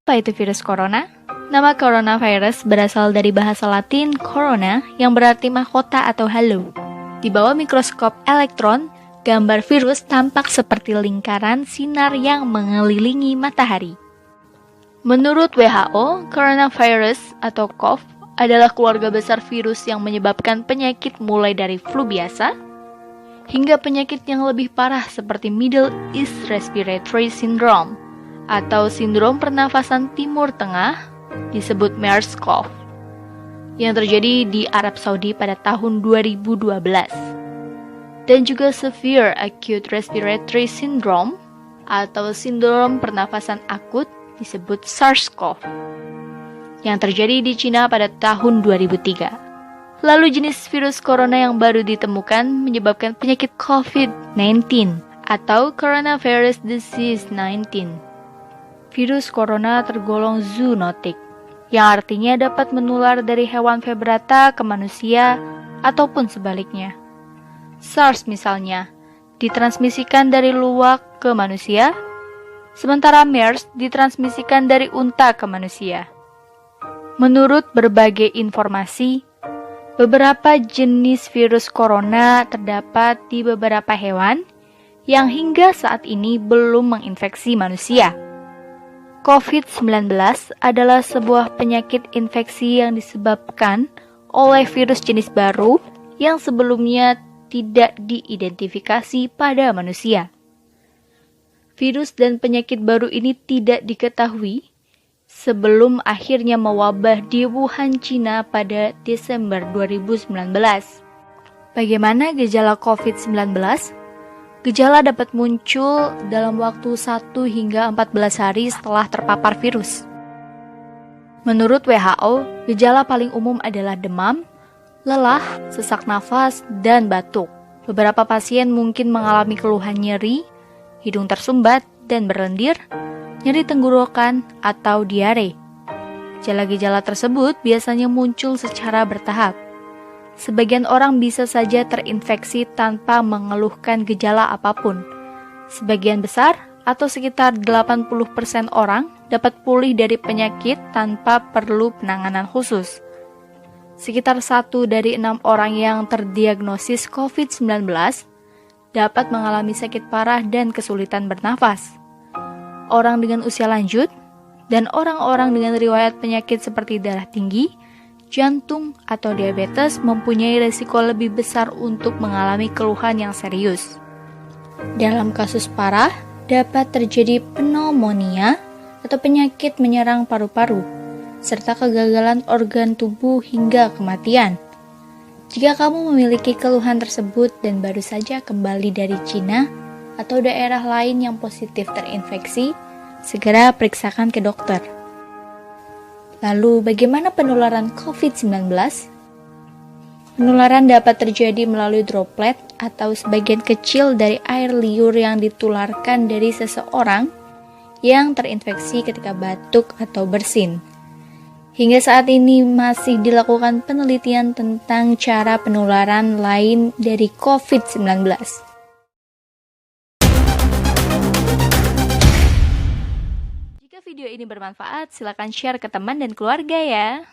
Apa itu virus corona? Nama coronavirus berasal dari bahasa Latin corona yang berarti mahkota atau halo. Di bawah mikroskop elektron, gambar virus tampak seperti lingkaran sinar yang mengelilingi matahari. Menurut WHO, coronavirus atau COV adalah keluarga besar virus yang menyebabkan penyakit mulai dari flu biasa hingga penyakit yang lebih parah seperti Middle East Respiratory Syndrome atau sindrom pernafasan Timur Tengah disebut MERS-CoV yang terjadi di Arab Saudi pada tahun 2012 dan juga Severe Acute Respiratory Syndrome atau sindrom pernafasan akut disebut SARS-CoV yang terjadi di Cina pada tahun 2003. Lalu jenis virus corona yang baru ditemukan menyebabkan penyakit COVID-19 atau Coronavirus Disease 19. Virus corona tergolong zoonotik, yang artinya dapat menular dari hewan vertebrata ke manusia ataupun sebaliknya. SARS misalnya, ditransmisikan dari luwak ke manusia, sementara MERS ditransmisikan dari unta ke manusia. Menurut berbagai informasi, beberapa jenis virus corona terdapat di beberapa hewan yang hingga saat ini belum menginfeksi manusia. COVID-19 adalah sebuah penyakit infeksi yang disebabkan oleh virus jenis baru yang sebelumnya tidak diidentifikasi pada manusia. Virus dan penyakit baru ini tidak diketahui sebelum akhirnya mewabah di Wuhan, Cina pada Desember 2019. Bagaimana gejala COVID-19? Gejala dapat muncul dalam waktu 1 hingga 14 hari setelah terpapar virus. Menurut WHO, gejala paling umum adalah demam, lelah, sesak nafas, dan batuk. Beberapa pasien mungkin mengalami keluhan nyeri, hidung tersumbat dan berlendir, nyeri tenggorokan, atau diare. Gejala-gejala tersebut biasanya muncul secara bertahap. Sebagian orang bisa saja terinfeksi tanpa mengeluhkan gejala apapun. Sebagian besar atau sekitar 80% orang dapat pulih dari penyakit tanpa perlu penanganan khusus. Sekitar 1 dari 6 orang yang terdiagnosis COVID-19 dapat mengalami sakit parah dan kesulitan bernafas. Orang dengan usia lanjut dan orang-orang dengan riwayat penyakit seperti darah tinggi, jantung, atau diabetes mempunyai risiko lebih besar untuk mengalami keluhan yang serius. Dalam kasus parah, dapat terjadi pneumonia atau penyakit menyerang paru-paru, serta kegagalan organ tubuh hingga kematian. Jika kamu memiliki keluhan tersebut dan baru saja kembali dari Cina atau daerah lain yang positif terinfeksi, segera periksakan ke dokter. Lalu, bagaimana penularan COVID-19? Penularan dapat terjadi melalui droplet atau sebagian kecil dari air liur yang ditularkan dari seseorang yang terinfeksi ketika batuk atau bersin. Hingga saat ini masih dilakukan penelitian tentang cara penularan lain dari COVID-19. Jika video ini bermanfaat, silakan share ke teman dan keluarga ya.